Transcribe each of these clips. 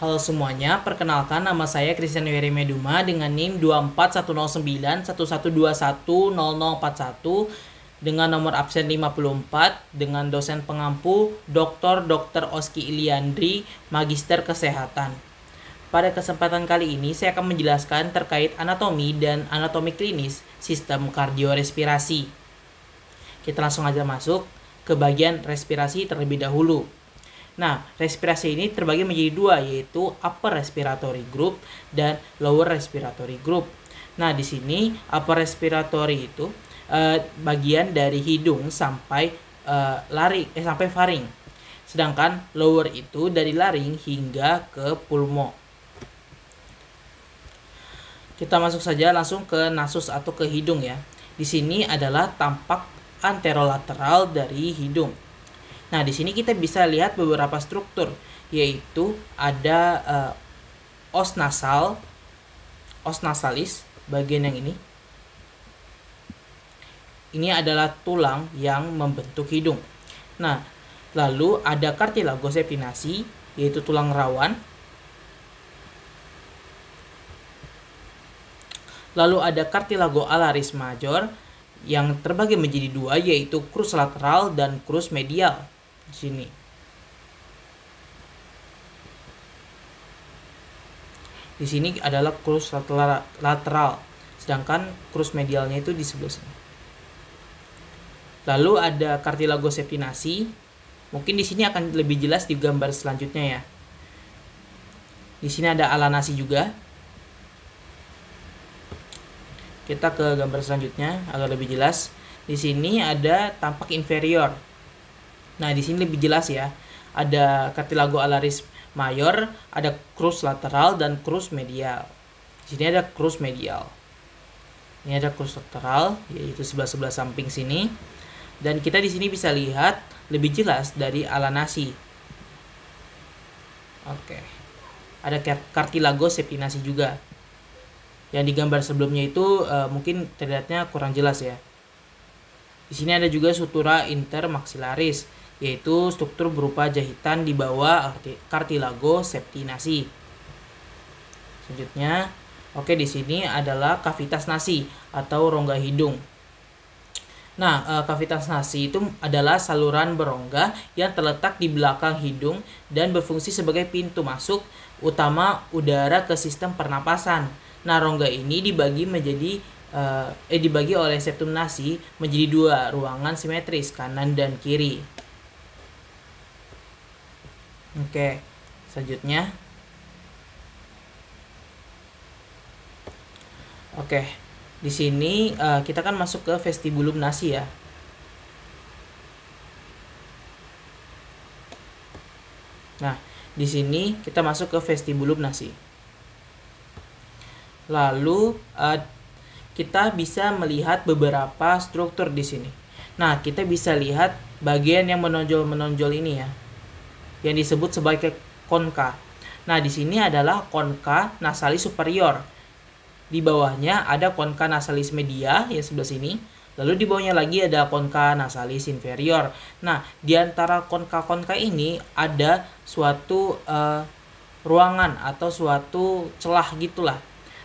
Halo semuanya, perkenalkan nama saya Christian Werimeduma dengan NIM 2410911210041 dengan nomor absen 54 dengan dosen pengampu Dr. Oski Iliandri, Magister Kesehatan. Pada kesempatan kali ini saya akan menjelaskan terkait anatomi dan anatomi klinis sistem kardiorespirasi. Kita langsung aja masuk ke bagian respirasi terlebih dahulu. Nah, respirasi ini terbagi menjadi dua, yaitu upper respiratory group dan lower respiratory group. Nah, di sini upper respiratory itu bagian dari hidung sampai sampai faring. Sedangkan lower itu dari laring hingga ke pulmo. Kita masuk saja langsung ke nasus atau ke hidung ya. Di sini adalah tampak anterolateral dari hidung. Nah, di sini kita bisa lihat beberapa struktur, yaitu ada os nasalis, bagian yang ini. Ini adalah tulang yang membentuk hidung. Nah, lalu ada cartilago septinasi, yaitu tulang rawan. Lalu ada cartilago alaris major yang terbagi menjadi dua, yaitu crus lateral dan crus medial. Di sini. Di sini adalah crus lateral, sedangkan crus medialnya itu di sebelah sini. Lalu ada cartilago septinasi. Mungkin di sini akan lebih jelas di gambar selanjutnya ya. Di sini ada alanasi juga. Kita ke gambar selanjutnya agar lebih jelas. Di sini ada tampak inferior. Nah, di sini lebih jelas ya. Ada cartilago alaris mayor, ada crus lateral dan crus medial. Di sini ada crus medial. Ini ada crus lateral, yaitu sebelah-sebelah samping sini. Dan kita di sini bisa lihat lebih jelas dari alanasi. Oke. Ada cartilago septinasi juga. Yang di gambar sebelumnya itu mungkin terlihatnya kurang jelas ya. Di sini ada juga sutura intermaxillaris, yaitu struktur berupa jahitan di bawah cartilago septinasi. Selanjutnya, di sini adalah kavitas nasi atau rongga hidung. Nah, kavitas nasi itu adalah saluran berongga yang terletak di belakang hidung dan berfungsi sebagai pintu masuk utama udara ke sistem pernapasan. Nah, rongga ini dibagi oleh septum nasi menjadi dua ruangan simetris, kanan dan kiri. Oke, selanjutnya. Oke, di sini kita kan masuk ke vestibulum nasi ya. Nah, di sini kita masuk ke vestibulum nasi. Lalu kita bisa melihat beberapa struktur di sini. Nah, kita bisa lihat bagian yang menonjol ini ya, yang disebut sebagai concha. Nah, di sini adalah concha nasalis superior. Di bawahnya ada concha nasalis media yang sebelah sini. Lalu di bawahnya lagi ada concha nasalis inferior. Nah, di antara concha ini ada suatu ruangan atau suatu celah gitulah.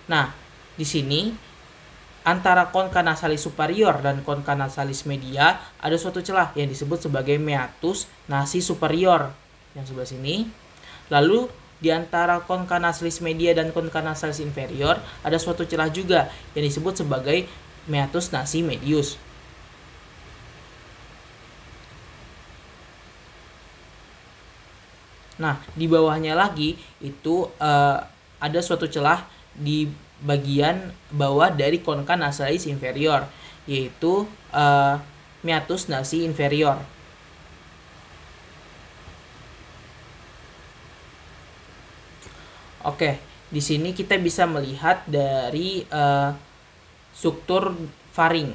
Nah, di sini antara concha nasalis superior dan concha nasalis media ada suatu celah yang disebut sebagai meatus nasi superior yang sebelah sini. Lalu di antara concha nasalis media dan concha nasalis inferior ada suatu celah juga yang disebut sebagai meatus nasi medius. Nah, di bawahnya lagi itu ada suatu celah di bagian bawah dari concha nasalis inferior, yaitu meatus nasi inferior. Oke, di sini kita bisa melihat dari struktur faring.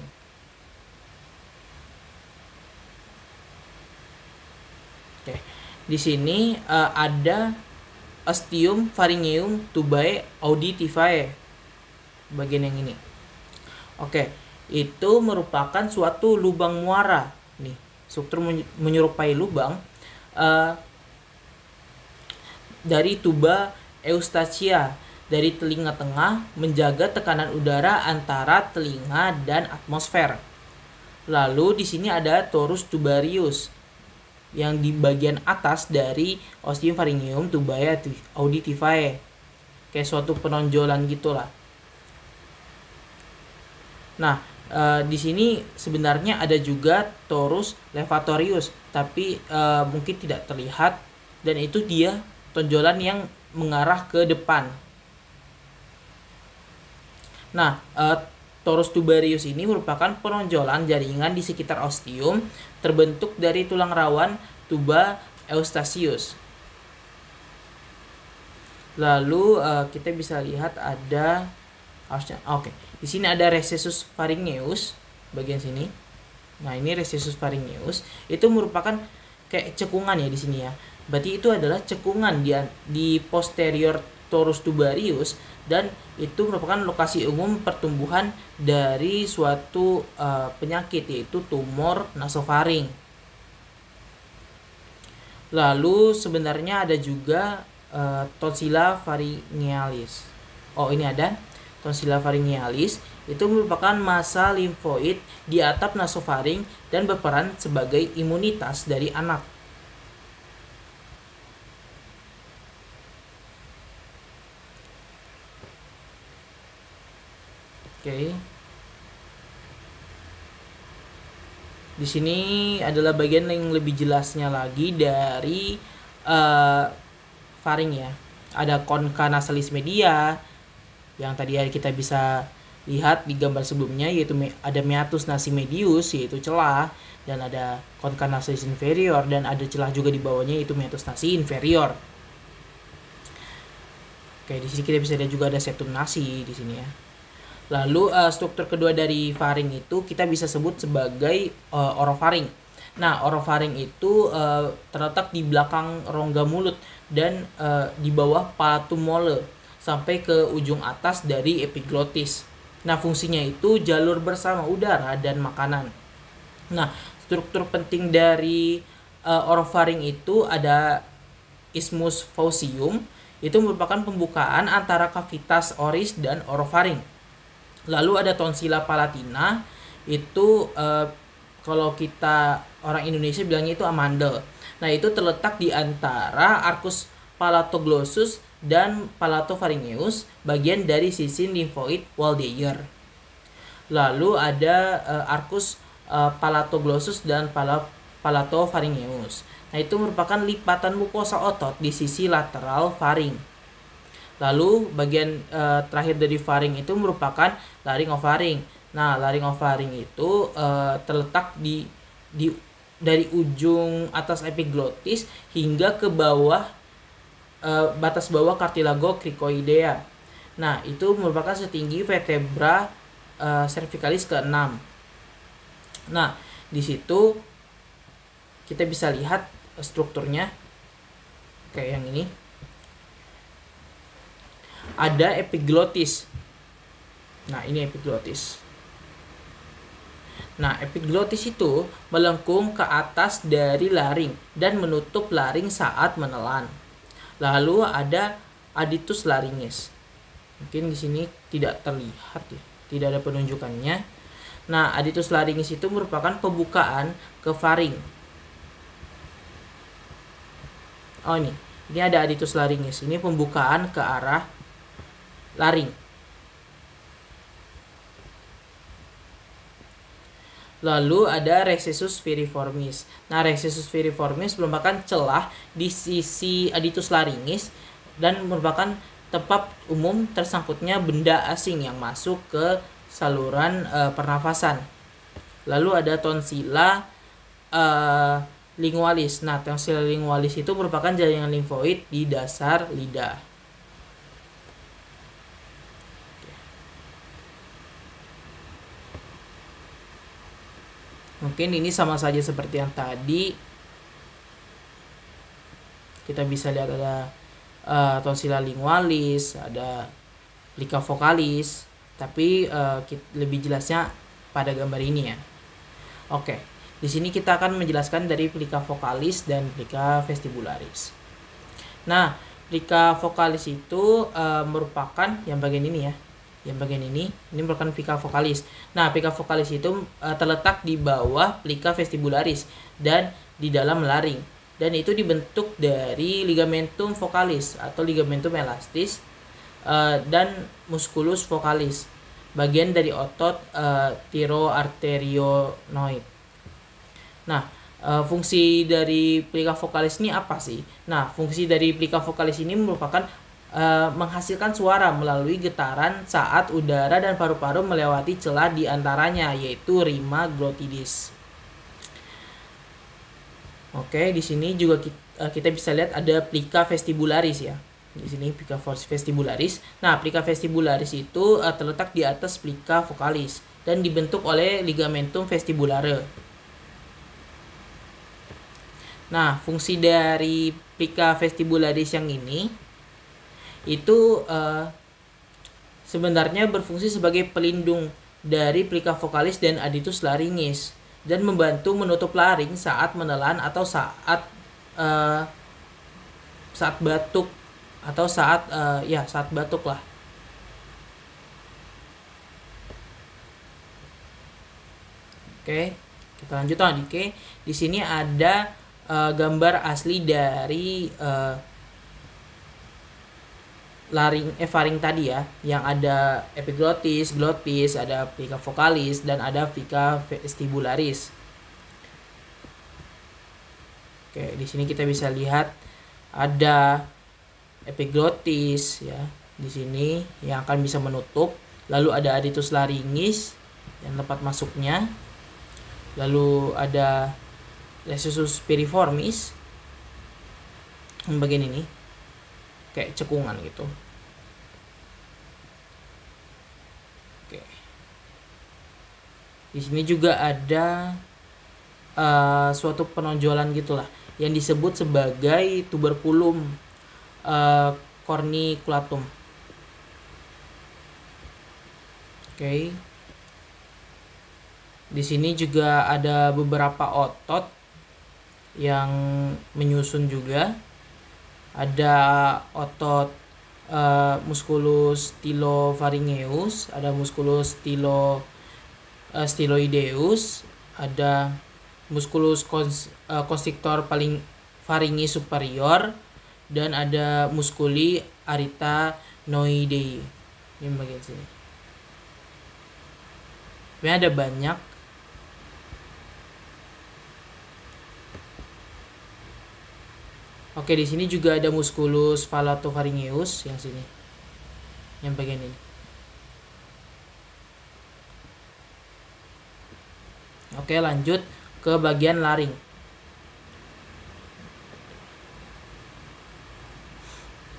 Oke, di sini ada ostium pharyngeum tubae auditivae, bagian yang ini. Oke, itu merupakan suatu lubang muara. Nih, struktur menyerupai lubang. dari tuba eustachia dari telinga tengah menjaga tekanan udara antara telinga dan atmosfer. Lalu di sini ada torus tubarius yang di bagian atas dari ostium pharyngeum tubae auditivae. Kayak suatu penonjolan gitulah. Nah, di sini sebenarnya ada juga torus levatorius, tapi mungkin tidak terlihat, dan itu dia tonjolan yang mengarah ke depan. Nah, torus tubarius ini merupakan penonjolan jaringan di sekitar ostium terbentuk dari tulang rawan tuba eustachius. Lalu kita bisa lihat ada di sini ada recessus pharyngeus bagian sini. Nah, ini recessus pharyngeus itu merupakan kayak cekungan ya di sini ya. Berarti itu adalah cekungan di posterior torus tubarius, dan itu merupakan lokasi umum pertumbuhan dari suatu penyakit, yaitu tumor nasofaring. Lalu sebenarnya ada juga tonsilla pharyngealis. Ini ada tonsilla pharyngealis, itu merupakan massa limfoid di atap nasofaring dan berperan sebagai imunitas dari anak. Oke. Di sini adalah bagian yang lebih jelasnya lagi dari faring ya. Ada concha nasalis media yang tadi kita bisa lihat di gambar sebelumnya, yaitu ada meatus nasi medius yaitu celah, dan ada concha nasalis inferior, dan ada celah juga di bawahnya yaitu meatus nasi inferior. Oke, di sini kita bisa lihat juga ada septum nasi di sini ya. Lalu struktur kedua dari faring itu kita bisa sebut sebagai orofaring. Nah, orofaring itu terletak di belakang rongga mulut dan di bawah palatum mole sampai ke ujung atas dari epiglotis. Nah, fungsinya itu jalur bersama udara dan makanan. Nah, struktur penting dari orofaring itu ada isthmus faucium, itu merupakan pembukaan antara kavitas oris dan orofaring. Lalu ada tonsilla palatina, itu kalau kita orang Indonesia bilangnya itu amandel. Nah, itu terletak di antara arcus palatoglossus dan palatopharyngeus, bagian dari sisi limfoid Waldeyer. Lalu ada arcus palatoglossus dan palatopharyngeus. Nah, itu merupakan lipatan mukosa otot di sisi lateral faring. Lalu bagian terakhir dari faring itu merupakan laryngofaring. Nah, laryngofaring itu terletak dari ujung atas epiglotis hingga ke bawah batas bawah cartilago cricoidea. Nah, itu merupakan setinggi vertebra cervicalis ke-6. Nah, di situ kita bisa lihat strukturnya kayak yang ini. Ada epiglotis. Nah, ini epiglotis. Nah, epiglotis itu melengkung ke atas dari laring dan menutup laring saat menelan. Lalu ada aditus laringes. Mungkin di sini tidak terlihat ya, tidak ada penunjukannya. Nah, aditus laringes itu merupakan pembukaan ke faring. Ini ada aditus laringes. Ini pembukaan ke arah laring. Lalu ada recessus piriformis. Nah, recessus piriformis merupakan celah di sisi aditus laringis dan merupakan tempat umum tersangkutnya benda asing yang masuk ke saluran pernafasan. Lalu ada tonsilla lingualis. Nah, tonsilla lingualis itu merupakan jaringan limfoid di dasar lidah. Mungkin ini sama saja seperti yang tadi. Kita bisa lihat ada tonsilla lingualis, ada plica vocalis, tapi lebih jelasnya pada gambar ini ya. Oke, di sini kita akan menjelaskan dari plica vocalis dan plica vestibularis. Nah, plika vokalis itu merupakan yang bagian ini ya. Yang bagian ini merupakan plika vokalis. Nah, plika vokalis itu terletak di bawah plika vestibularis dan di dalam laring. Dan itu dibentuk dari ligamentum vokalis atau ligamentum elastis dan musculus vokalis, bagian dari otot thyroarterionoid. Nah, fungsi dari plika vokalis ini apa sih? Nah, fungsi dari plika vokalis ini merupakan menghasilkan suara melalui getaran saat udara dan paru-paru melewati celah di antaranya, yaitu rima glottidis. Oke, di sini juga kita bisa lihat ada plika vestibularis ya. Di sini plika vestibularis. Nah, plika vestibularis itu terletak di atas plika vokalis dan dibentuk oleh ligamentum vestibulare. Nah, fungsi dari plika vestibularis yang ini itu sebenarnya berfungsi sebagai pelindung dari plika vokalis dan aditus laringis dan membantu menutup laring saat menelan atau saat batuk atau saat batuk lah. Oke, kita lanjut lagi. Oke, di sini ada gambar asli dari faring tadi ya, yang ada epiglottis, glottis, ada plika vokalis dan ada plika vestibularis. Oke, di sini kita bisa lihat ada epiglottis ya, di sini yang akan bisa menutup, lalu ada aditus laringis yang tempat masuknya, lalu ada recessus piriformis yang bagian ini kayak cekungan gitu. Oke. Di sini juga ada suatu penonjolan gitulah yang disebut sebagai tuberculum corniculatum. Oke. Di sini juga ada beberapa otot yang menyusun juga. Ada otot musculus stylopharyngeus, ada musculus styloideus, ada musculus constrictor pharyngis superior, dan ada musculi arytenoidei. Ini bagian sini. Sebenarnya ada banyak. Oke, di sini juga ada musculus palatopharyngeus yang sini. Yang bagian ini. Oke, lanjut ke bagian laring.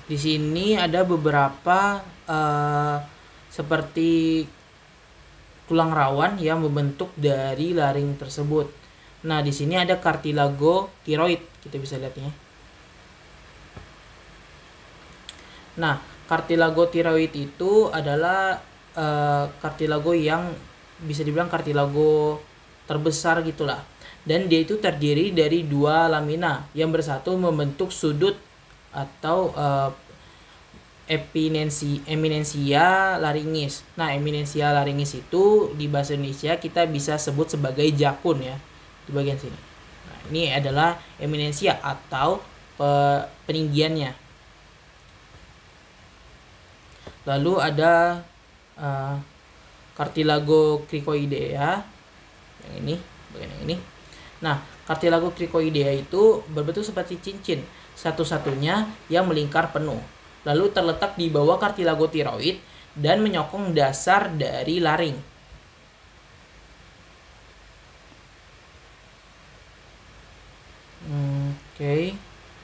Di sini ada beberapa seperti tulang rawan yang membentuk dari laring tersebut. Nah, di sini ada cartilago thyroid, kita bisa lihatnya. Nah, cartilago thyroid itu adalah cartilago yang bisa dibilang cartilago terbesar gitulah. Dan dia itu terdiri dari dua lamina yang bersatu membentuk sudut atau eminensia laringis. Nah, eminensia laringis itu di bahasa Indonesia kita bisa sebut sebagai jakun ya, di bagian sini. Nah, ini adalah eminensia atau peninggiannya. Lalu ada cartilago cricoidea yang ini, bagian yang ini. Nah, cartilago cricoidea itu berbentuk seperti cincin, satu-satunya yang melingkar penuh. Lalu terletak di bawah cartilago thyroid dan menyokong dasar dari laring. Oke.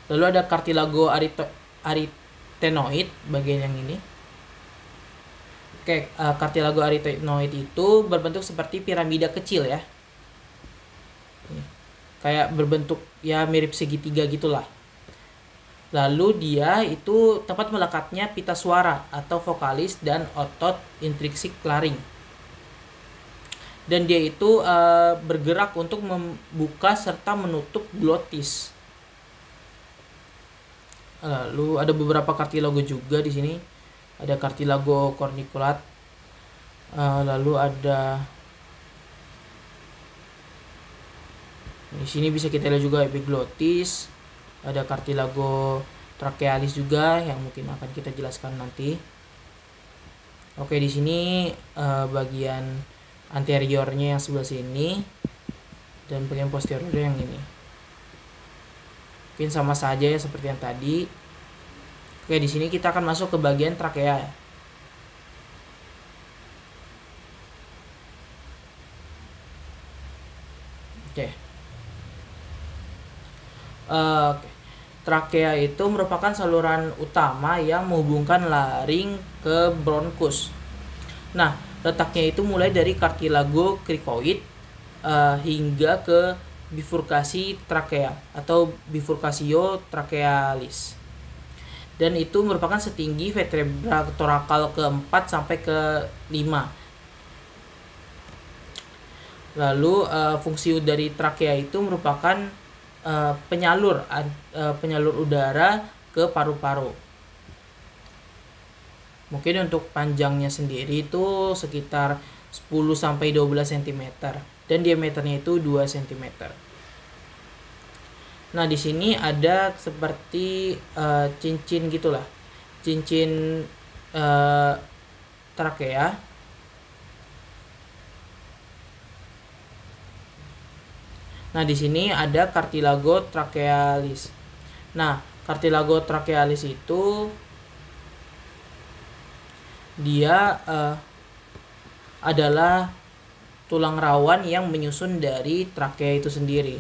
Lalu ada cartilago arytenoid bagian yang ini. Oke, cartilago arytenoid itu berbentuk seperti piramida kecil ya. Kayak berbentuk ya mirip segitiga gitulah. Lalu dia itu tempat melekatnya pita suara atau vokalis dan otot intrinsik laring. Dan dia itu bergerak untuk membuka serta menutup glottis. Lalu ada beberapa kartilago juga di sini. Ada kartilago corniculate. Lalu ada di sini bisa kita lihat juga epiglottis. Ada kartilago trachealis juga yang mungkin akan kita jelaskan nanti. Oke, di sini bagian anteriornya yang sebelah sini dan bagian posteriornya yang ini. Mungkin sama saja ya seperti yang tadi. Oke, di sini kita akan masuk ke bagian trakea. Oke. Trakea itu merupakan saluran utama yang menghubungkan laring ke bronkus. Nah, letaknya itu mulai dari kartilago cricoid hingga ke bifurkasi trakea atau bifurkasio trachealis. Dan itu merupakan setinggi vertebra torakal ke-4 sampai ke-5. Lalu fungsi dari trakea itu merupakan penyalur udara ke paru-paru. Mungkin untuk panjangnya sendiri itu sekitar 10 sampai 12 cm dan diameternya itu 2 cm. Nah, di sini ada seperti cincin gitulah. Cincin trakea. Nah, di sini ada cartilago trachealis. Nah, cartilago trachealis itu dia adalah tulang rawan yang menyusun dari trakea itu sendiri.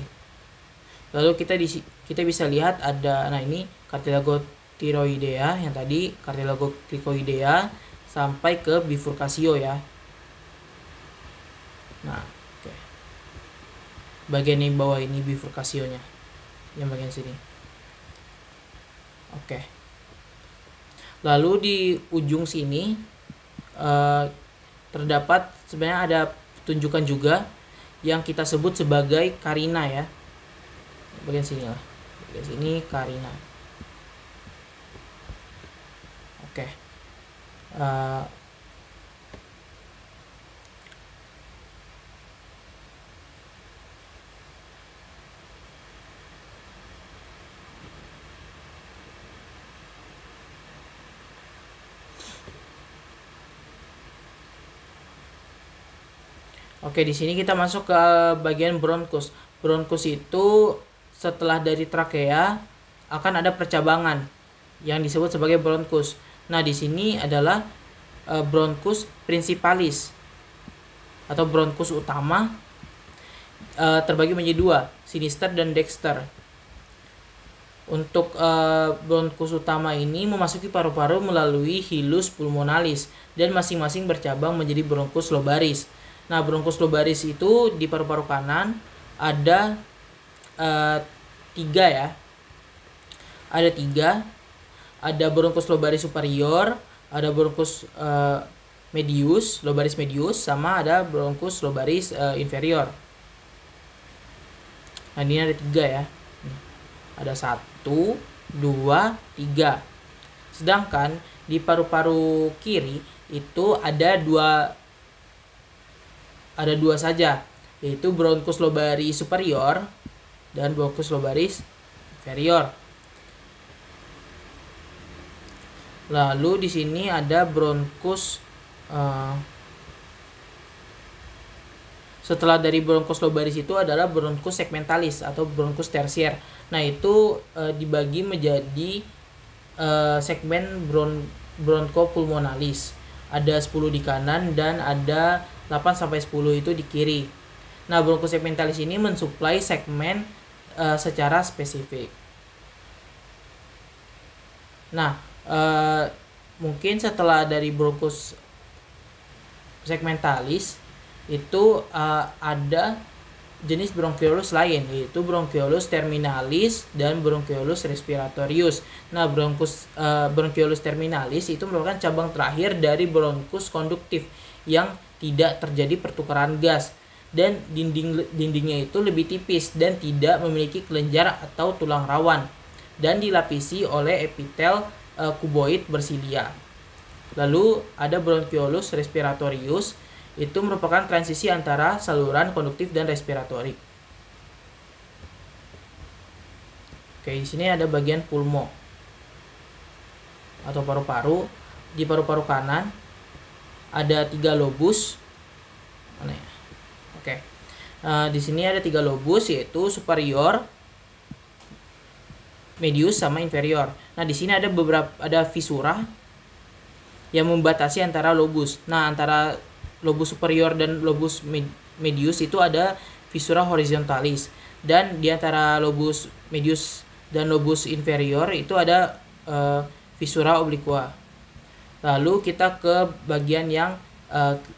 Lalu kita bisa lihat ada, nah ini cartilago thyroidea yang tadi, cartilago cricoidea sampai ke bifurkasio ya. Nah, oke. Bagian yang bawah ini bifurkasionya, yang bagian sini. Oke. Lalu di ujung sini terdapat sebenarnya ada tunjukan juga yang kita sebut sebagai karina ya. Bagian sini lah, bagian sini karina. Oke. Oke, di sini kita masuk ke bagian bronkus. Bronkus itu setelah dari trakea akan ada percabangan yang disebut sebagai bronkus. Nah, di sini adalah bronkus principalis atau bronkus utama, terbagi menjadi dua, sinister dan dexter. Untuk bronkus utama ini memasuki paru-paru melalui hilus pulmonalis dan masing-masing bercabang menjadi bronkus lobaris. Nah, bronkus lobaris itu di paru-paru kanan ada 3 ya. Ada 3. Ada bronkus lobaris superior, ada bronkus medius, lobaris medius, sama ada bronkus lobaris inferior. Nah, ini ada 3 ya. Ada 1, 2, 3. Sedangkan di paru-paru kiri itu ada dua saja, yaitu bronkus lobaris superior dan bronkus lobaris inferior. Lalu di sini ada bronkus setelah dari bronkus lobaris itu adalah bronkus segmentalis atau bronkus tersier. Nah, itu dibagi menjadi segmen bronchopulmonalis. Ada 10 di kanan dan ada 8 sampai 10 itu di kiri. Nah, bronkus segmentalis ini mensuplai segmen secara spesifik. Nah, mungkin setelah dari bronkus segmentalis itu ada jenis bronchiolus lain, yaitu bronchiolus terminalis dan bronchiolus respiratorius. Nah, bronchiolus terminalis itu merupakan cabang terakhir dari bronkus konduktif yang tidak terjadi pertukaran gas dan dindingnya itu lebih tipis dan tidak memiliki kelenjar atau tulang rawan. dan dilapisi oleh epitel kuboid bersilia. Lalu ada bronchiolus respiratorius, itu merupakan transisi antara saluran konduktif dan respiratori. Oke, di sini ada bagian pulmo atau paru-paru. Di paru-paru kanan ada 3 lobus. Mana ya? Oke. Di sini ada 3 lobus, yaitu superior, medius, sama inferior. Nah, di sini ada fisura yang membatasi antara lobus. Nah, antara lobus superior dan lobus medius itu ada fisura horizontalis, dan di antara lobus medius dan lobus inferior itu ada fisura obliqua. Lalu kita ke bagian yang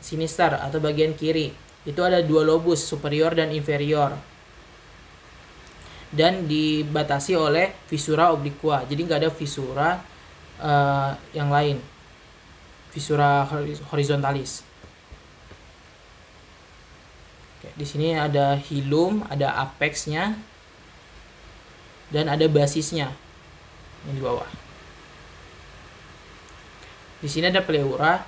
sinister atau bagian kiri. Itu ada 2 lobus, superior dan inferior. Dan dibatasi oleh fisura obliqua. Jadi nggak ada fisura yang lain. Fisura horizontalis. Oke, di sini ada hilum, ada apexnya, dan ada basisnya yang di bawah. Di sini ada pleura.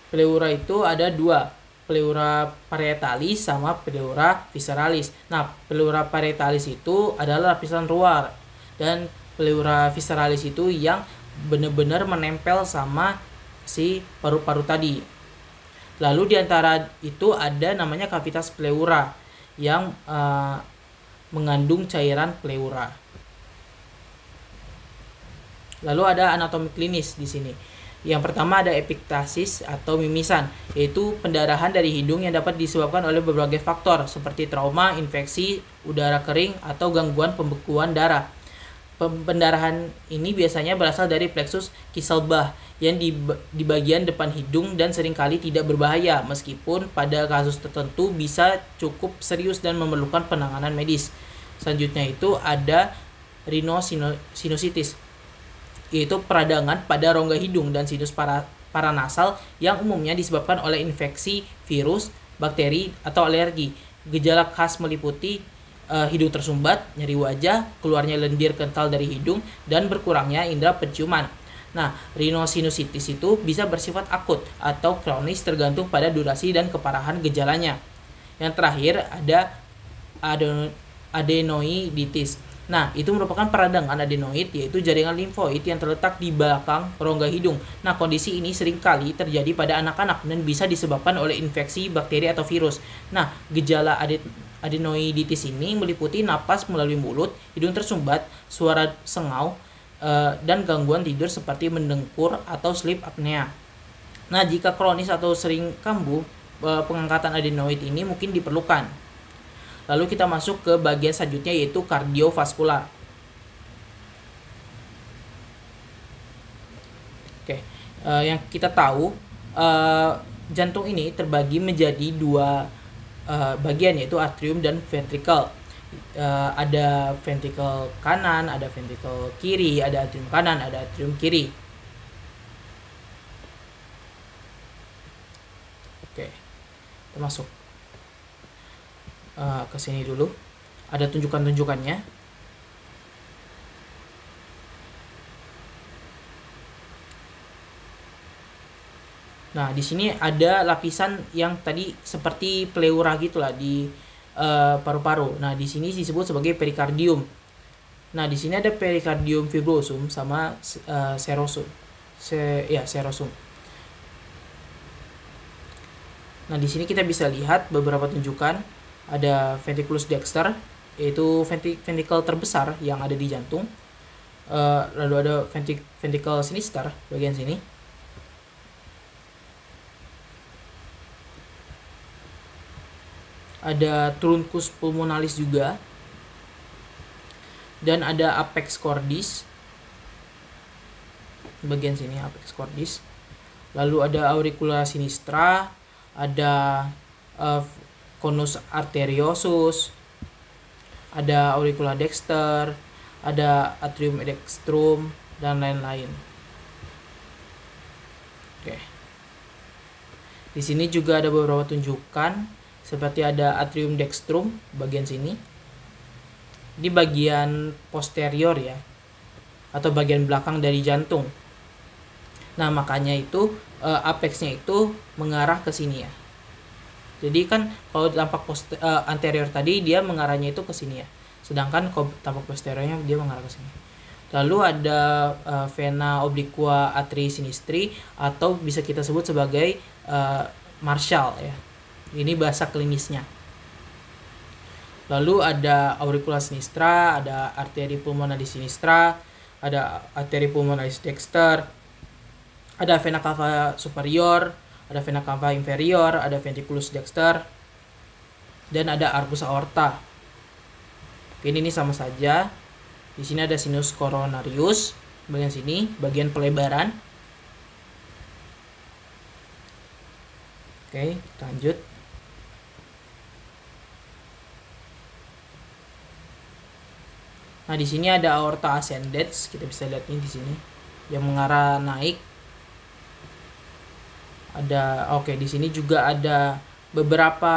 Pleura itu ada 2, pleura parietalis sama pleura visceralis. Nah, pleura parietalis itu adalah lapisan luar, dan pleura visceralis itu yang benar-benar menempel sama si paru-paru tadi. Lalu di antara itu ada namanya cavitas pleura yang mengandung cairan pleura. Lalu ada anatomi klinis di sini. Yang pertama ada epiktasis atau mimisan, yaitu pendarahan dari hidung yang dapat disebabkan oleh berbagai faktor seperti trauma, infeksi, udara kering, atau gangguan pembekuan darah. Pendarahan ini biasanya berasal dari plexus Kieselbach yang di bagian depan hidung dan seringkali tidak berbahaya, meskipun pada kasus tertentu bisa cukup serius dan memerlukan penanganan medis. Selanjutnya itu ada rhinosinusitis, yaitu peradangan pada rongga hidung dan sinus paranasal yang umumnya disebabkan oleh infeksi, virus, bakteri, atau alergi. Gejala khas meliputi hidung tersumbat, nyeri wajah, keluarnya lendir kental dari hidung, dan berkurangnya indera penciuman. Nah, rhinosinusitis itu bisa bersifat akut atau kronis tergantung pada durasi dan keparahan gejalanya. Yang terakhir ada adenoiditis. Nah, itu merupakan peradangan adenoid, yaitu jaringan limfoid yang terletak di belakang rongga hidung. Nah, kondisi ini seringkali terjadi pada anak-anak dan bisa disebabkan oleh infeksi, bakteri, atau virus. Nah, gejala adenoiditis ini meliputi napas melalui mulut, hidung tersumbat, suara sengau, dan gangguan tidur seperti mendengkur atau sleep apnea. Nah, jika kronis atau sering kambuh, pengangkatan adenoid ini mungkin diperlukan. Lalu kita masuk ke bagian selanjutnya, yaitu kardiovaskular. Oke, yang kita tahu jantung ini terbagi menjadi 2 bagian, yaitu atrium dan ventricle. Ada ventricle kanan, ada ventricle kiri, ada atrium kanan, ada atrium kiri. Oke, kita masuk ke sini dulu. Ada tunjukan-tunjukannya. Nah, di sini ada lapisan yang tadi seperti pleura gitulah di paru-paru. Nah, di sini disebut sebagai perikardium. Nah, di sini ada perikardium fibrosum sama serosum. Serosum. Nah, di sini kita bisa lihat beberapa tunjukan. Ada ventriculus dexter, yaitu ventricle terbesar yang ada di jantung. Lalu ada ventricle sinister bagian sini. Ada truncus pulmonalis juga. Dan ada apex cordis bagian sini, apex cordis. Lalu ada auricula sinistra, ada conus arteriosus, ada auricula dexter, ada atrium dextrum, dan lain-lain. Oke. Di sini juga ada beberapa tunjukan, seperti ada atrium dextrum bagian sini. di bagian posterior ya, atau bagian belakang dari jantung. Nah, makanya itu apexnya itu mengarah ke sini ya. Jadi kan kalau tampak anterior tadi dia mengarahnya itu ke sini ya. Sedangkan kalau tampak posteriornya dia mengarah ke sini. Lalu ada vena obliqua atrii sinistri atau bisa kita sebut sebagai Marshall ya. Ini bahasa klinisnya. Lalu ada auricula sinistra, ada arteri pulmonalis sinistra, ada arteri pulmonalis dexter, ada vena cava superior, ada vena cava inferior, ada ventriculus dexter, dan ada arbus aorta. Oke, ini sama saja. Di sini ada sinus coronarius, bagian sini, bagian pelebaran. Oke, kita lanjut. Nah, di sini ada aorta ascendens, kita bisa lihat ini di sini, yang mengarah naik. Di sini juga ada beberapa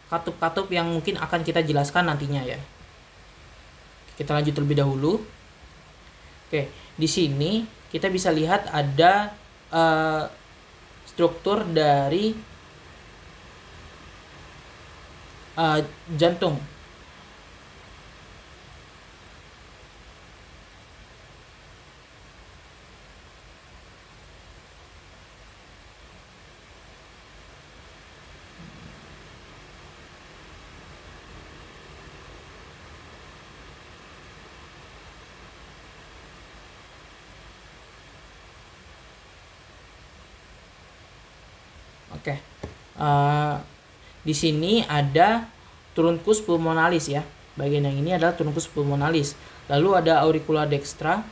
katup-katup yang mungkin akan kita jelaskan nantinya ya. Kita lanjut terlebih dahulu. Oke, di sini kita bisa lihat ada struktur dari jantung. Oke, di sini ada truncus pulmonalis ya. Bagian yang ini adalah truncus pulmonalis. Lalu ada auricula dextra,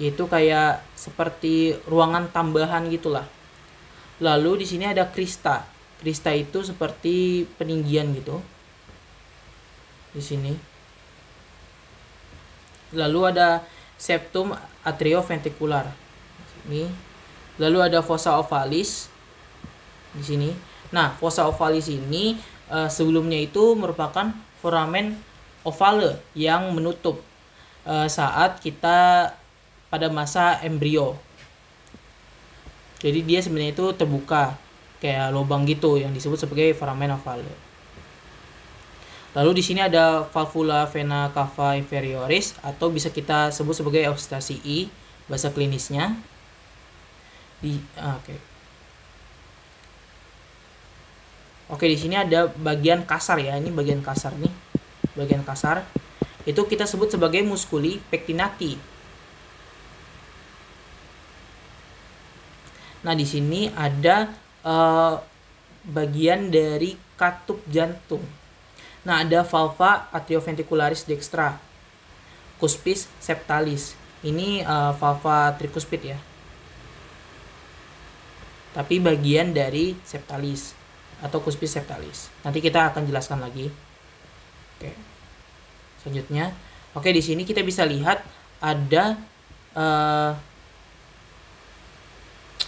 itu kayak seperti ruangan tambahan gitulah. Lalu di sini ada crista. Crista itu seperti peninggian gitu. Di sini. Lalu ada septum atrioventricular. Ini. Lalu ada fossa ovalis di sini. Nah, fossa ovalis ini sebelumnya itu merupakan foramen ovale yang menutup saat kita pada masa embrio. Jadi dia sebenarnya itu terbuka kayak lubang gitu yang disebut sebagai foramen ovale. Lalu di sini ada valvula vena cava inferioris atau bisa kita sebut sebagai eustacii bahasa klinisnya. Oke, di sini ada bagian kasar ya. Ini bagian kasar nih. Bagian kasar itu kita sebut sebagai musculi pectinati. Nah, di sini ada bagian dari katup jantung. Nah, ada valva atrioventricularis dextra, cuspis septalis. Ini valva tricuspid ya. Tapi bagian dari septalis atau cuspis septalis. Nanti kita akan jelaskan lagi. Oke. Selanjutnya, oke, di sini kita bisa lihat ada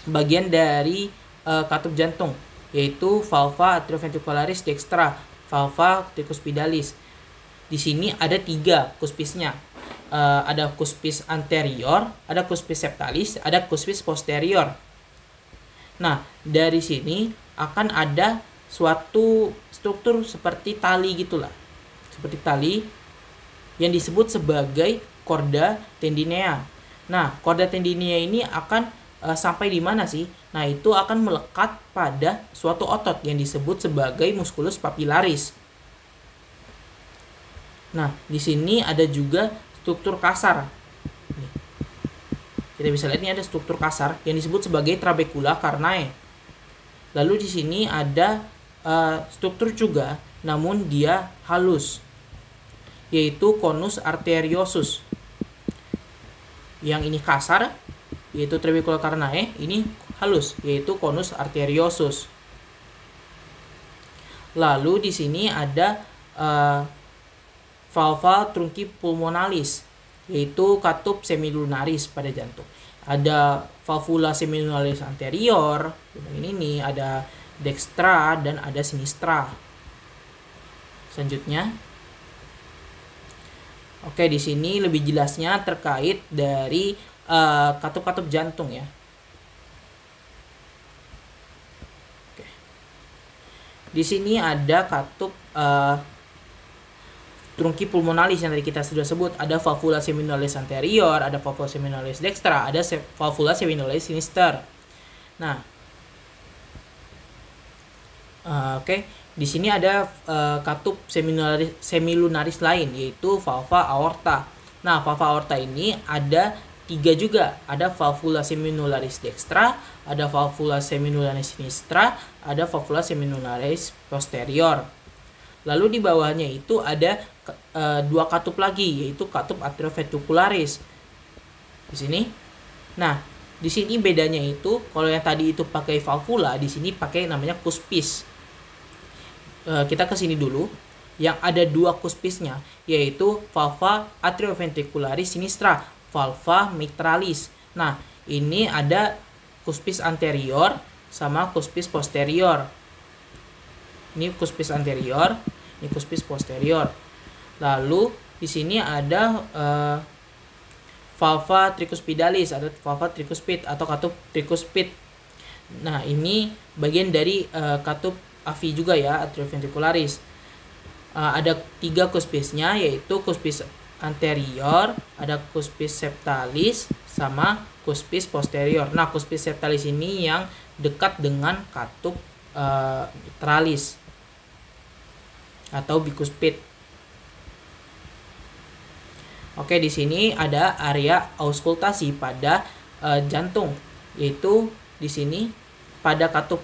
bagian dari katup jantung, yaitu valva atrioventricularis dextra, valva tricuspidalis. Di sini ada 3 cuspisnya. Ada cuspis anterior, ada cuspis septalis, ada cuspis posterior. Nah, dari sini akan ada suatu struktur seperti tali gitulah. Seperti tali yang disebut sebagai chorda tendinea. Nah, chorda tendinea ini akan sampai di mana sih? Nah, itu akan melekat pada suatu otot yang disebut sebagai musculus papillaris. Nah, di sini ada juga struktur kasar. Kita bisa lihat ini ada struktur kasar yang disebut sebagai trabecula carnae. Lalu di sini ada struktur juga, namun dia halus, yaitu conus arteriosus. Yang ini kasar, yaitu trabecula carnae, ini halus, yaitu conus arteriosus. Lalu di sini ada valva trunci pulmonalis, yaitu katup semilunaris pada jantung. Ada valvula semilunaris anterior, ini ada dextra dan ada sinistra. Selanjutnya, Oke, di sini lebih jelasnya terkait dari katup-katup jantung ya. Oke. Di sini ada katup trunki pulmonalis yang tadi kita sudah sebut. Ada valvula seminolis anterior, ada valvula seminolis dextra, ada valvula seminolis sinister. Nah, oke. Di sini ada katup semilunaris lain, yaitu valva aorta. Nah, valva aorta ini ada 3 juga. Ada valvula seminularis dextra, ada valvula seminularis sinistra, ada valvula seminularis posterior. Lalu di bawahnya itu ada 2 katup lagi, yaitu katup atrioventricularis. Di sini. Nah, di sini bedanya itu, kalau yang tadi itu pakai valvula, di sini pakai namanya cuspis. Kita ke sini dulu. Yang ada 2 cuspisnya, yaitu valva atrioventricularis sinistra, valva mitralis. Nah, ini ada cuspis anterior sama cuspis posterior. Ini cuspis anterior, ini cuspis posterior. Lalu di sini ada valva tricuspidalis, ada valva tricuspid atau katup tricuspid. Nah, ini bagian dari katup AV juga ya, atrioventricularis. Ada 3 cuspisnya, yaitu cuspis anterior, ada cuspis septalis, sama cuspis posterior. Nah, cuspis septalis ini yang dekat dengan katup mitralis atau bicuspid. Oke, di sini ada area auskultasi pada jantung, yaitu di sini pada katup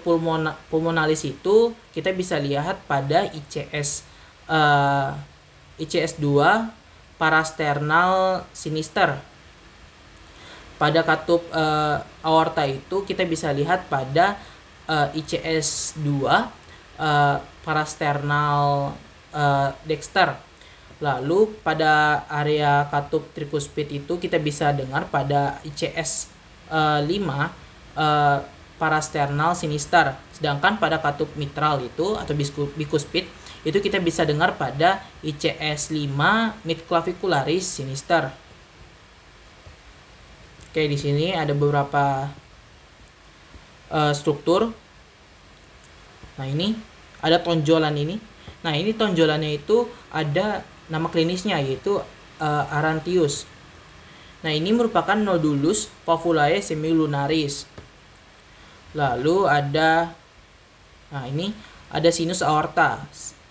pulmonalis itu kita bisa lihat pada ICS 2 parasternal sinister. Pada katup aorta itu kita bisa lihat pada ICS 2 parasternal dexter. Lalu pada area katup tricuspid itu kita bisa dengar pada ICS 5 parasternal sinister. Sedangkan pada katup mitral itu atau bicuspid itu kita bisa dengar pada ICS 5 midclavicularis sinister. Oke, di sini ada beberapa struktur. Nah, ini ada tonjolan ini. Nah, ini tonjolannya itu ada nama klinisnya, yaitu Arantius. Nah, ini merupakan nodulus valvulae semilunaris. Lalu ada, nah ini ada sinus aorta,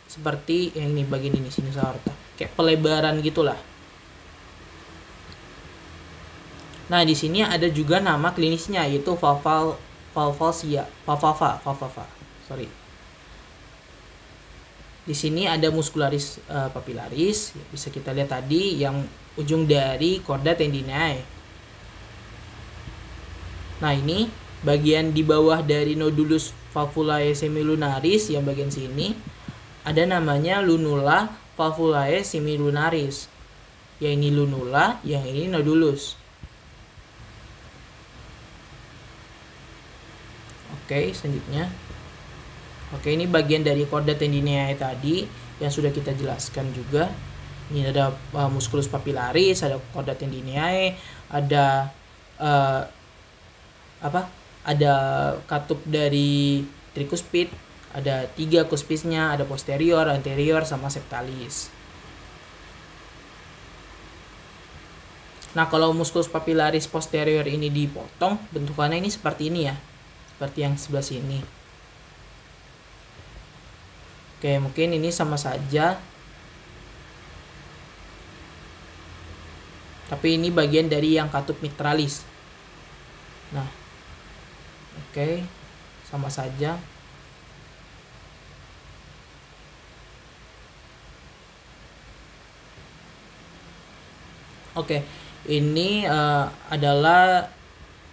seperti yang ini, bagian ini sinus aorta, kayak pelebaran gitulah. Nah, di sini ada juga nama klinisnya, yaitu valva. Sorry. Di sini ada muscularis papillaris, bisa kita lihat tadi yang ujung dari chorda tendinae. Nah, ini bagian di bawah dari nodulus valvulae semilunaris yang bagian sini ada namanya lunula valvulae semilunaris. Yang ini lunula, yang ini nodulus. Oke, selanjutnya. Oke, ini bagian dari chorda tendinae tadi yang sudah kita jelaskan juga. Ini ada musculus papillaris, ada chorda tendinae, ada ada katup dari tricuspid, ada 3 cuspisnya, ada posterior, anterior, sama septalis. Nah, kalau musculus papillaris posterior ini dipotong, bentukannya ini seperti ini ya, seperti yang sebelah sini. Oke, mungkin ini sama saja, tapi ini bagian dari yang katup mitralis. Nah, oke, sama saja. Oke, ini adalah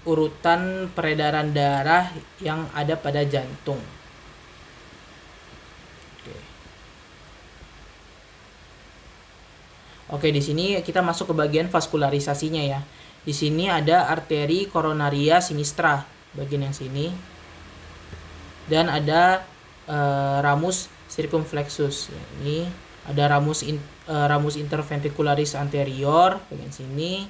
urutan peredaran darah yang ada pada jantung. Oke, di sini kita masuk ke bagian vaskularisasinya ya. Di sini ada arteri koronaria sinistra, bagian yang sini. Dan ada ramus circumflexus. Ini Ada ramus interventricularis anterior bagian sini,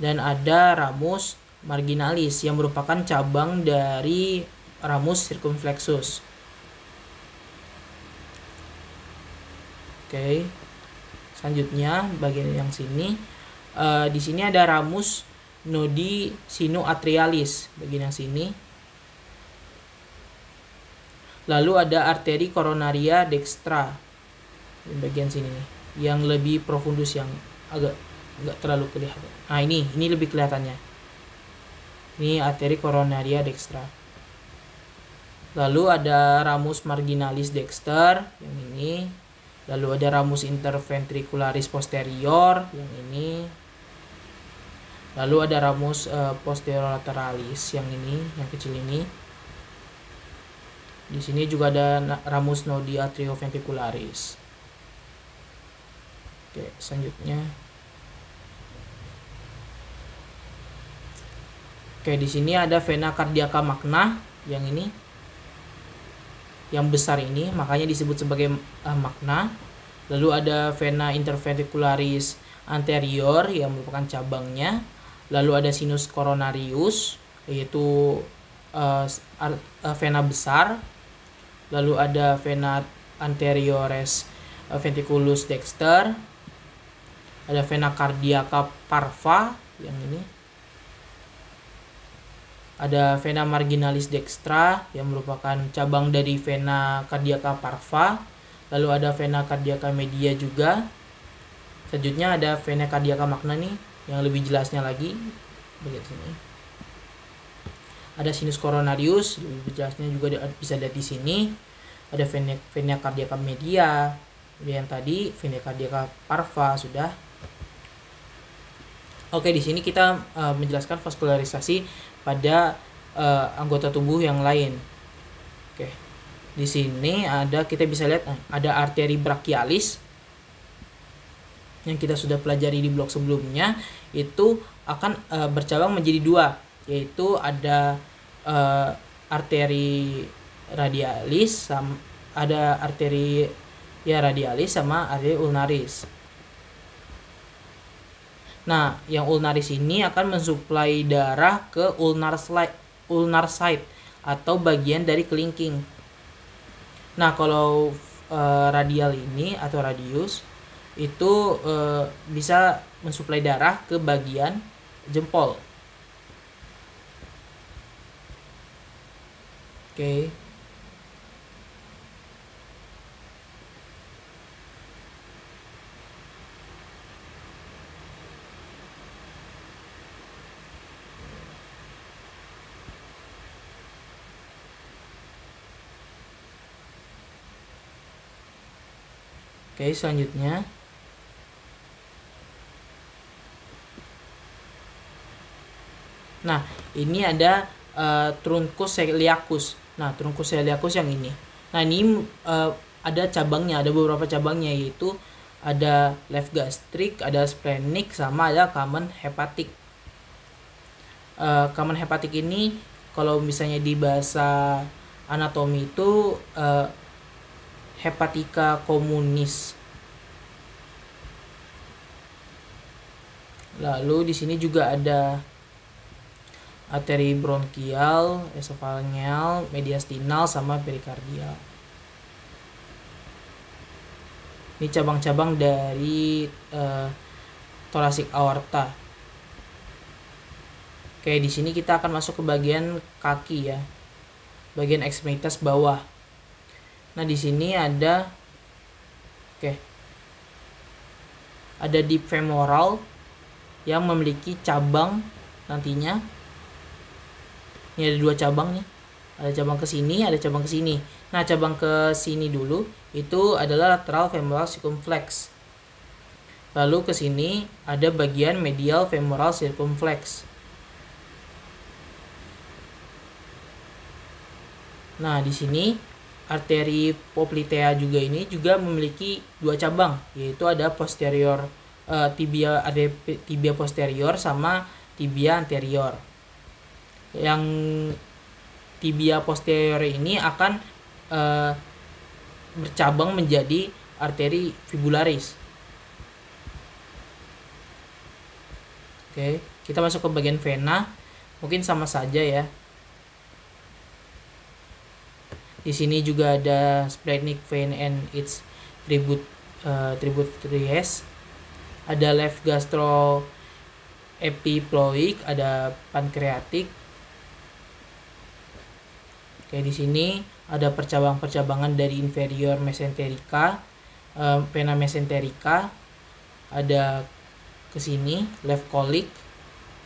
dan ada ramus marginalis yang merupakan cabang dari ramus circumflexus. Oke. Selanjutnya bagian yang sini, di sini ada ramus nodi sinuatrialis bagian yang sini. Lalu ada arteri coronaria dextra di bagian sini nih, yang lebih profundus, yang agak nggak terlalu kelihatan. Nah, ini lebih kelihatannya. Ini arteri coronaria dextra. Lalu ada ramus marginalis dexter yang ini. Lalu ada ramus interventricularis posterior yang ini. Lalu ada ramus posterolaterales yang ini, yang kecil ini. Di sini juga ada ramus nodi atrioventricularis. Oke, selanjutnya. Oke, di sini ada vena cardiaca magna yang ini. Yang besar ini, makanya disebut sebagai magna. Lalu ada vena interventricularis anterior yang merupakan cabangnya. Lalu ada sinus coronarius, yaitu vena besar. Lalu ada vena anteriores ventriculus dexter. Ada vena cardiaca parva yang ini. Ada vena marginalis dextra yang merupakan cabang dari vena cardiaca parva. Lalu ada vena cardiaca media juga. Selanjutnya ada vena cardiaca magna nih, yang lebih jelasnya lagi bagian sini. Ada sinus coronarius, lebih jelasnya juga bisa lihat di sini. Ada vena cardiaca media, yang tadi vena cardiaca parva sudah. Oke, di sini kita menjelaskan vaskularisasi pada anggota tubuh yang lain. Oke. Di sini kita bisa lihat ada arteri brachialis yang kita sudah pelajari di blok sebelumnya, itu akan bercabang menjadi dua, yaitu ada arteri radialis, ada arteri radialis sama arteri ulnaris. Nah, yang ulnaris ini akan mensuplai darah ke ulnar site atau bagian dari kelingking. Nah, kalau radial ini atau radius itu bisa mensuplai darah ke bagian jempol. Oke. Oke, selanjutnya. Nah, ini ada truncus celiacus. Nah, truncus celiacus yang ini. Nah, ini ada cabangnya, ada beberapa cabangnya, yaitu ada left gastric, ada splenic, sama ada common hepatic. Common hepatic ini kalau misalnya di bahasa anatomi itu hepatica communis. Lalu di sini juga ada arteri bronkial, esophageal, mediastinal, sama perikardial. Ini cabang-cabang dari thoracic aorta. Oke, di sini kita akan masuk ke bagian kaki ya, bagian ekstremitas bawah. Nah, di sini ada ada deep femoral yang memiliki cabang nantinya. Ini ada dua cabang nih. Ada cabang ke sini, ada cabang ke sini. Nah, cabang ke sini dulu itu adalah lateral femoral circumflex. Lalu ke sini ada bagian medial femoral circumflex. Nah, di sini arteri poplitea juga ini juga memiliki dua cabang, yaitu ada posterior tibia posterior sama tibia anterior. Yang tibia posterior ini akan bercabang menjadi arteri fibularis. Oke, kita masuk ke bagian vena. Mungkin sama saja ya. Di sini juga ada splenic vein and its tributaries. Ada left gastroepiploic, ada pancreatic. Oke, di sini ada percabang-percabangan dari inferior mesenterica, vena mesenterica. Ada ke sini left colic,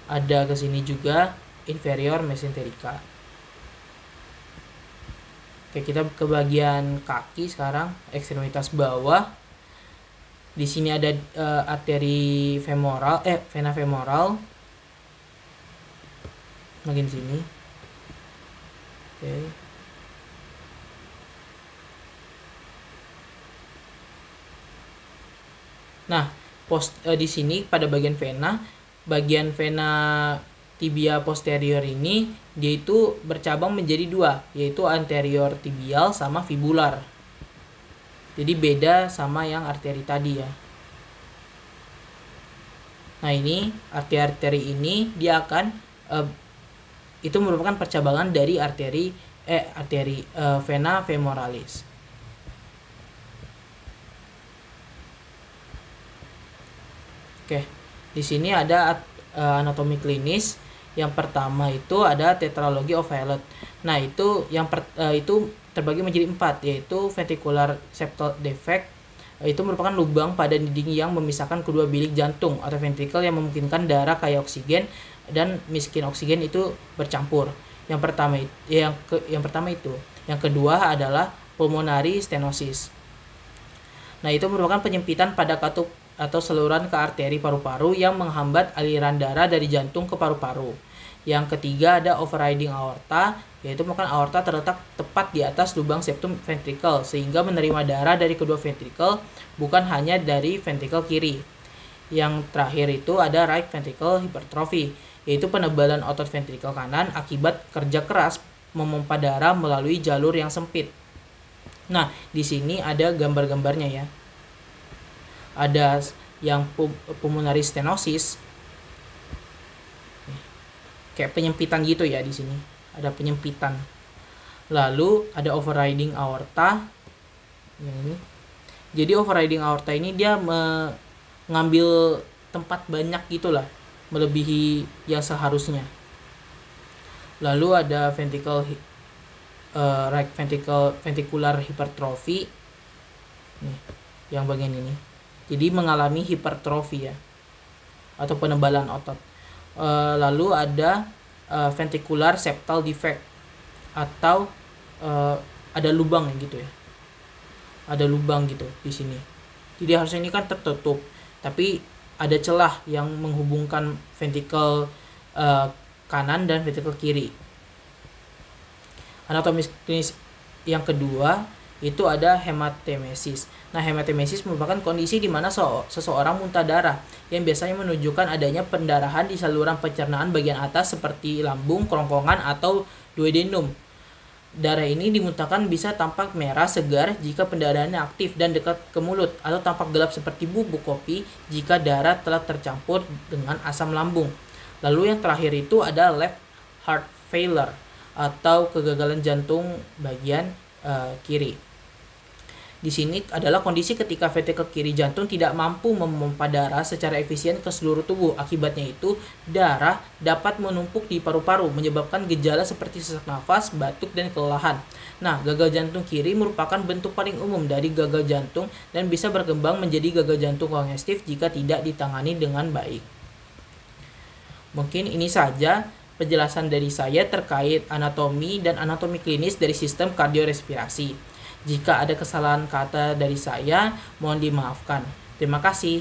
ada ke sini juga inferior mesenterica. Oke, kita ke bagian kaki sekarang, ekstremitas bawah. Di sini ada arteri femoral, vena femoral. Bagian sini. Oke. Nah, di sini pada bagian vena tibia posterior ini dia itu bercabang menjadi dua, yaitu anterior tibial sama fibular. Jadi beda sama yang arteri tadi ya. Nah, ini arteri ini dia akan itu merupakan percabangan dari vena femoralis. Oke, di sini ada anatomi klinis. Yang pertama itu ada tetralogy of Fallot. Nah, itu itu terbagi menjadi 4, yaitu ventricular septal defect. Itu merupakan lubang pada dinding yang memisahkan kedua bilik jantung atau ventricle yang memungkinkan darah kaya oksigen dan miskin oksigen itu bercampur. Yang pertama itu. Yang kedua adalah pulmonary stenosis. Nah, itu merupakan penyempitan pada katup atau saluran ke arteri paru-paru yang menghambat aliran darah dari jantung ke paru-paru. Yang ketiga ada overriding aorta, yaitu merupakan aorta terletak tepat di atas lubang septum ventricle sehingga menerima darah dari kedua ventricle, bukan hanya dari ventricle kiri. Yang terakhir itu ada right ventricle hypertrophy, yaitu penebalan otot ventricle kanan akibat kerja keras memompa darah melalui jalur yang sempit. Nah, di sini ada gambar-gambarnya ya. Ada yang pulmonary stenosis, kayak penyempitan gitu ya di sini. Ada penyempitan. Lalu ada overriding aorta. Ini. Jadi overriding aorta ini dia mengambil tempat banyak gitulah, melebihi yang seharusnya. Lalu ada right ventricular hypertrophy. Nih, yang bagian ini. Jadi mengalami hipertrofi ya, atau penebalan otot. Lalu ada ventricular septal defect, atau ada lubang gitu ya. Ada lubang gitu di sini. Jadi harusnya ini kan tertutup, tapi ada celah yang menghubungkan ventricle kanan dan ventricle kiri. Anatomi klinis yang kedua itu ada hematemesis. Nah, hematemesis merupakan kondisi di mana seseorang muntah darah yang biasanya menunjukkan adanya pendarahan di saluran pencernaan bagian atas seperti lambung, kerongkongan, atau duodenum. Darah ini dimuntahkan bisa tampak merah segar jika pendarahannya aktif dan dekat ke mulut, atau tampak gelap seperti bubuk kopi jika darah telah tercampur dengan asam lambung. Lalu yang terakhir itu ada left heart failure atau kegagalan jantung bagian kiri. Di sini adalah kondisi ketika ventricle kiri jantung tidak mampu memompa darah secara efisien ke seluruh tubuh. Akibatnya itu, darah dapat menumpuk di paru-paru, menyebabkan gejala seperti sesak nafas, batuk, dan kelelahan. Nah, gagal jantung kiri merupakan bentuk paling umum dari gagal jantung dan bisa berkembang menjadi gagal jantung kongestif jika tidak ditangani dengan baik. Mungkin ini saja penjelasan dari saya terkait anatomi dan anatomi klinis dari sistem kardiorespirasi. Jika ada kesalahan kata dari saya, mohon dimaafkan. Terima kasih.